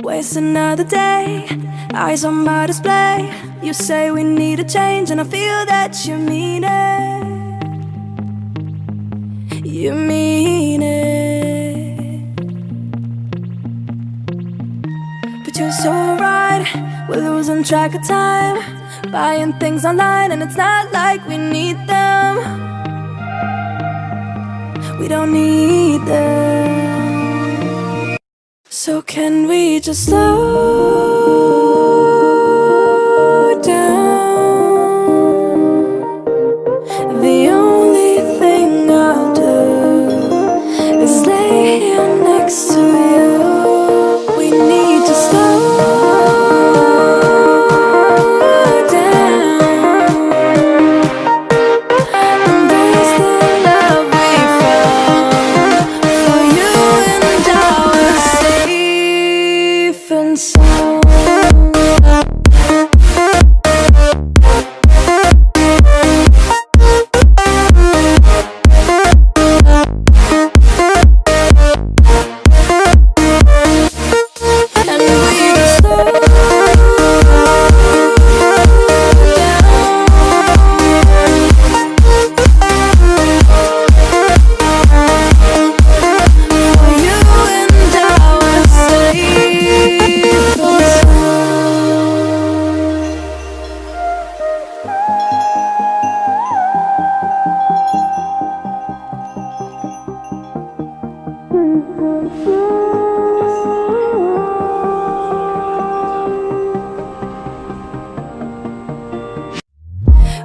Waste another day, eyes on my display. You say we need a change, and I feel that you mean it. You mean it. But you're so right, we're losing track of time, buying things online, and it's not like we need them. We don't need them. So can we just slow down? The only thing I'll do is lay here next to you. We need to slow down. Embrace the love we found. For you and I were safe and sound.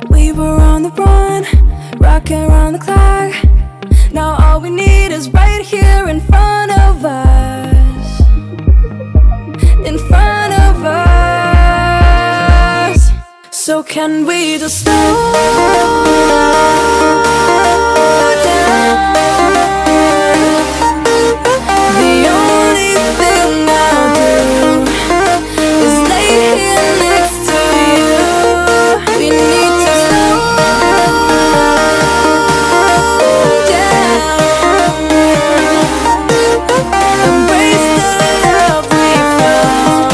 We were on the run, rocking around the clock. Now all we need is right here in front of us. In front of us. So can we just slow down? The only thing I'll do is lay here next to you. We need to slow down. Embrace the love we found.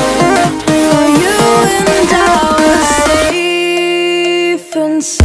For you and I were safe and sound.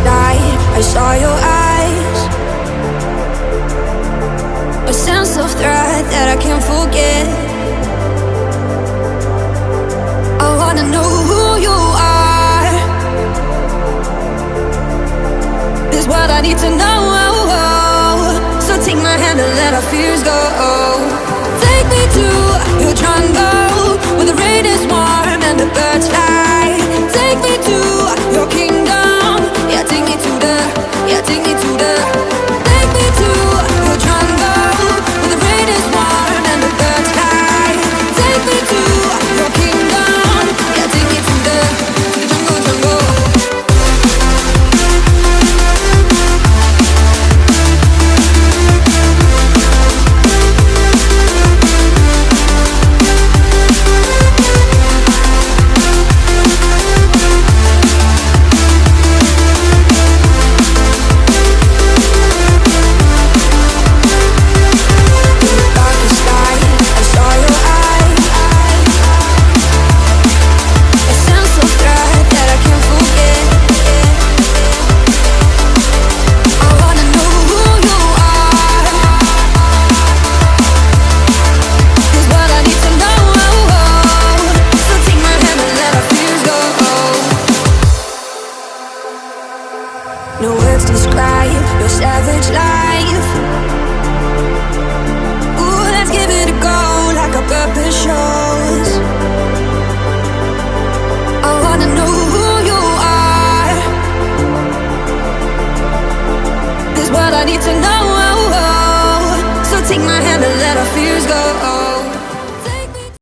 Night, I saw your eyes, a sense of threat that I can't forget. I wanna know who you are. This is what I need to know. So take my hand and let our fears go. Take me to your jungle, where the rain is warm and the birds fly. Take me to your kingdom. Yeah, take me to the, take me to the, take me to your jungle, where the rain is warm and the birds fly. Take me to your kingdom. Yeah, take me to the jungle, jungle. words describe your savage life. Ooh, let's give it a go like our purpose shows. I wanna know who you are. This is what I need to know. So take my hand and let our fears go.